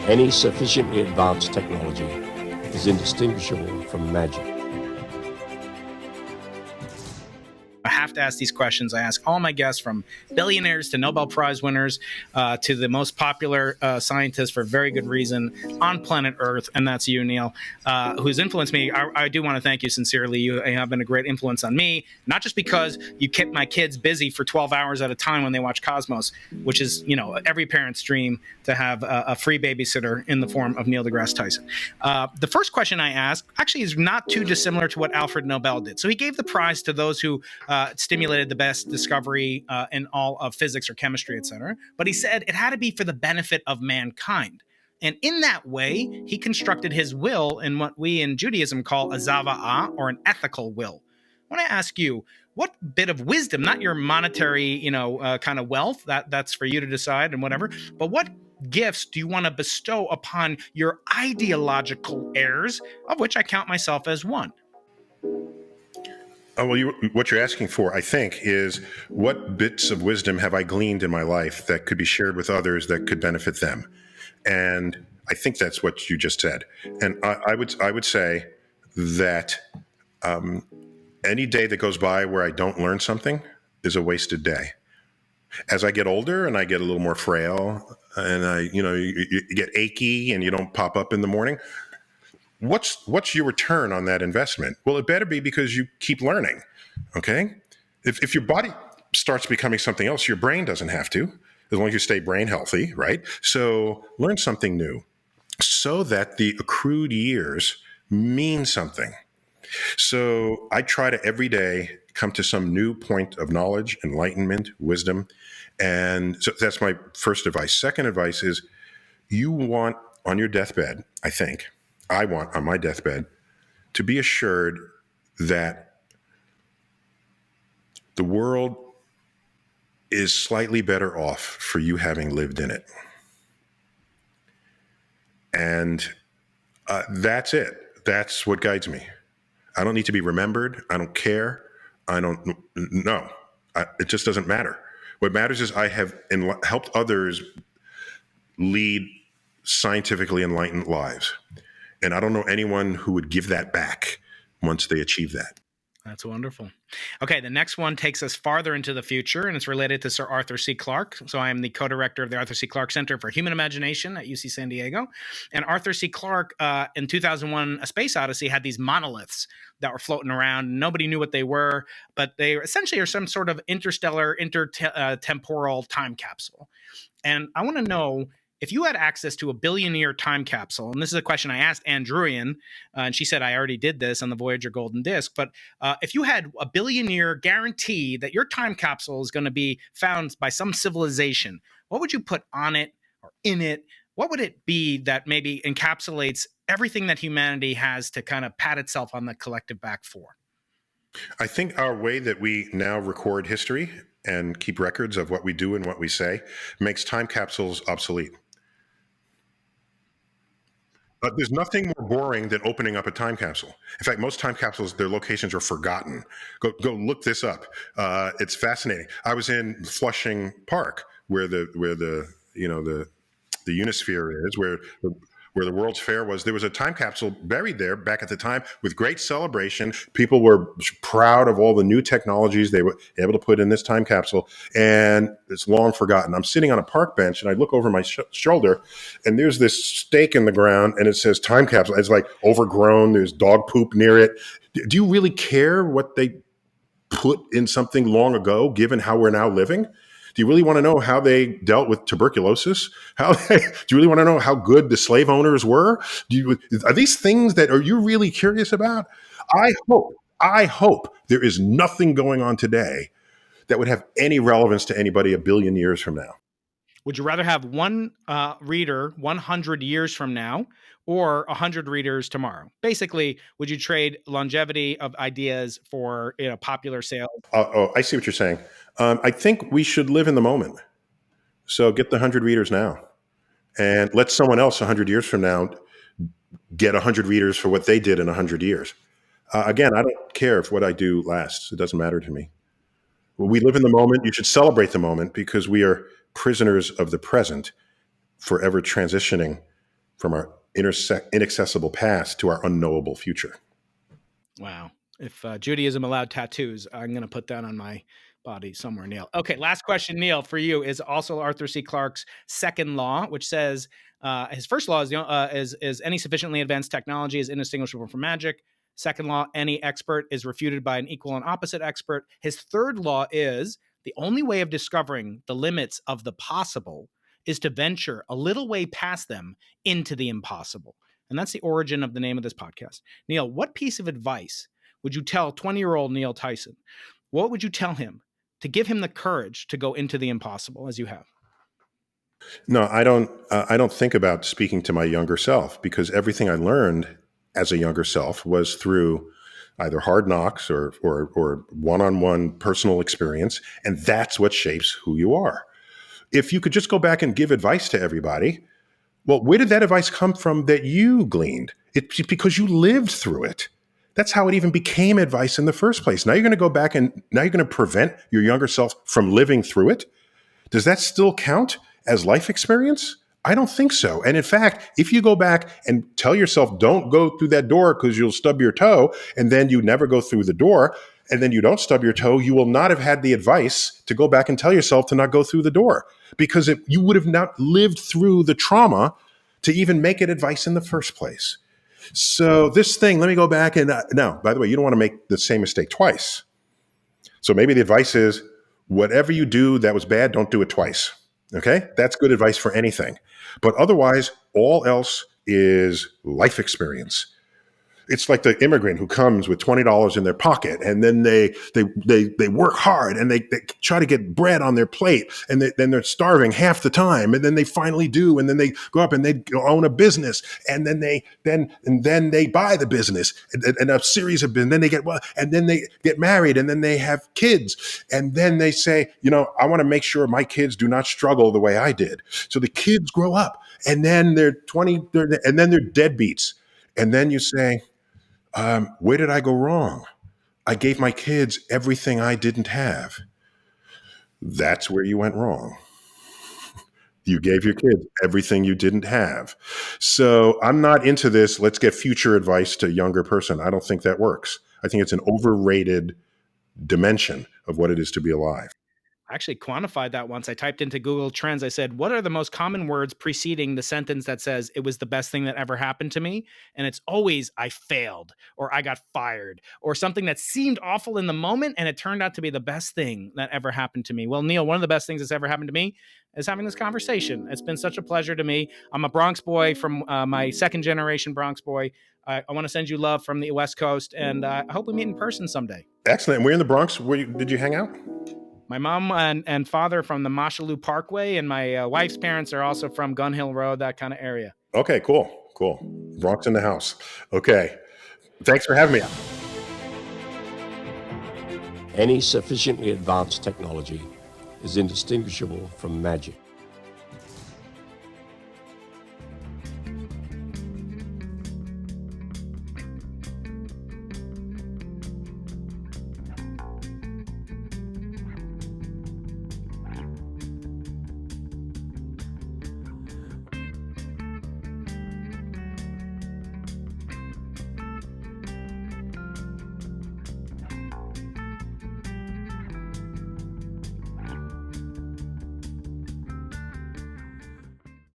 Any sufficiently advanced technology is indistinguishable from magic. I have to ask these questions. I ask all my guests, from billionaires to Nobel Prize winners to the most popular scientists for very good reason on planet Earth, and that's you, Neil, who's influenced me. I do want to thank you sincerely. You have been a great influence on me, not just because you kept my kids busy for 12 hours at a time when they watch Cosmos, which is, every parent's dream to have a free babysitter in the form of Neil deGrasse Tyson. The first question I ask actually is not too dissimilar to what Alfred Nobel did. So he gave the prize to those who stimulated the best discovery in all of physics or chemistry, et cetera. But he said it had to be for the benefit of mankind. And in that way, he constructed his will in what we in Judaism call a zava'ah, or an ethical will. I want to ask you, what bit of wisdom, not your monetary, kind of wealth, that's for you to decide and whatever, but what gifts do you want to bestow upon your ideological heirs, of which I count myself as one? Oh, well, what you're asking for, I think, is what bits of wisdom have I gleaned in my life that could be shared with others that could benefit them? And I think that's what you just said. And I would say that any day that goes by where I don't learn something is a wasted day. As I get older and I get a little more frail, and you get achy and you don't pop up in the morning, what's your return on that investment? Well, it better be because you keep learning. Okay. If your body starts becoming something else, your brain doesn't have to, as long as you stay brain healthy, right? So learn something new so that the accrued years mean something. So I try to every day come to some new point of knowledge, enlightenment, wisdom. And so that's my first advice. Second advice is, you want on your deathbed, I want on my deathbed to be assured that the world is slightly better off for you having lived in it. And that's it. That's what guides me. I don't need to be remembered. I don't care. No, it just doesn't matter. What matters is I have helped others lead scientifically enlightened lives. And I don't know anyone who would give that back once they achieve that. That's wonderful. Okay, the next one takes us farther into the future, and it's related to Sir Arthur C. Clarke. So I am the co-director of the Arthur C. Clarke Center for Human Imagination at UC San Diego. And Arthur C. Clarke, in 2001, A Space Odyssey, had these monoliths that were floating around. Nobody knew what they were, but they essentially are some sort of interstellar, intertemporal time capsule. And I want to know, if you had access to a billion-year time capsule, and this is a question I asked Ann Druyan, and she said I already did this on the Voyager Golden Disc, but if you had a billion-year guarantee that your time capsule is going to be found by some civilization, what would you put on it or in it? What would it be that maybe encapsulates everything that humanity has to kind of pat itself on the collective back for? I think our way that we now record history and keep records of what we do and what we say makes time capsules obsolete. There's nothing more boring than opening up a time capsule. In fact, most time capsules, their locations are forgotten. Go look this up. It's fascinating. I was in Flushing Park, where the Unisphere is, where the World's Fair was. There was a time capsule buried there back at the time with great celebration. People were proud of all the new technologies they were able to put in this time capsule, and it's long forgotten. I'm sitting on a park bench, and I look over my shoulder, and there's this stake in the ground, and it says time capsule. It's like overgrown. There's dog poop near it. Do you really care what they put in something long ago, given how we're now living? Do you really want to know how they dealt with tuberculosis? Do you really want to know how good the slave owners were? Are these things that are you really curious about? I hope there is nothing going on today that would have any relevance to anybody a billion years from now. Would you rather have one reader 100 years from now or 100 readers tomorrow? Basically, would you trade longevity of ideas for popular sales? Oh, I see what you're saying. I think we should live in the moment. So get the 100 readers now, and let someone else 100 years from now get 100 readers for what they did in 100 years. Again, I don't care if what I do lasts. It doesn't matter to me. Well, we live in the moment. You should celebrate the moment because we are prisoners of the present, forever transitioning from our inaccessible past to our unknowable future. Wow. If Judaism allowed tattoos, I'm going to put that on my body somewhere, Neil. Okay, last question, Neil, for you is also Arthur C. Clarke's second law, which says his first law is any sufficiently advanced technology is indistinguishable from magic. Second law, any expert is refuted by an equal and opposite expert. His third law is the only way of discovering the limits of the possible is to venture a little way past them into the impossible. And that's the origin of the name of this podcast. Neil, what piece of advice would you tell 20-year-old Neil Tyson? What would you tell him to give him the courage to go into the impossible as you have? No, I don't think about speaking to my younger self, because everything I learned as a younger self was through either hard knocks or one-on-one personal experience, and that's what shapes who you are. If you could just go back and give advice to everybody, well, where did that advice come from that you gleaned? It's because you lived through it. That's how it even became advice in the first place. Now you're going to go back and now you're going to prevent your younger self from living through it. Does that still count as life experience? I don't think so. And in fact, if you go back and tell yourself, don't go through that door because you'll stub your toe, and then you never go through the door, and then you don't stub your toe, you will not have had the advice to go back and tell yourself to not go through the door, because you would have not lived through the trauma to even make it advice in the first place. So this thing, let me go back and now, by the way, you don't want to make the same mistake twice. So maybe the advice is, whatever you do that was bad, don't do it twice. Okay? That's good advice for anything. But otherwise, all else is life experience. It's like the immigrant who comes with $20 in their pocket, and then they work hard and they try to get bread on their plate, and then they're starving half the time, and then they finally do, and then they go up and they own a business, and then they buy the business, and a series of business, and then they get married, and then they have kids, and then they say, I want to make sure my kids do not struggle the way I did. So the kids grow up, and then they're 20, and then they're deadbeats, and then you say, where did I go wrong? I gave my kids everything I didn't have. That's where you went wrong. You gave your kids everything you didn't have. So I'm not into this, let's get future advice to a younger person. I don't think that works. I think it's an overrated dimension of what it is to be alive. I actually quantified that once. I typed into Google Trends. I said, what are the most common words preceding the sentence that says it was the best thing that ever happened to me? And it's always I failed, or I got fired, or something that seemed awful in the moment and it turned out to be the best thing that ever happened to me. Well, Neil, one of the best things that's ever happened to me is having this conversation. It's been such a pleasure to me. I'm a Bronx boy from my second generation Bronx boy. I want to send you love from the West Coast, and I hope we meet in person someday. Excellent. We're in the Bronx. Did you hang out? My mom and father from the Mashalou Parkway, and my wife's parents are also from Gun Hill Road, that kind of area. Okay, cool. Bronx in the house. Okay. Thanks for having me. Any sufficiently advanced technology is indistinguishable from magic.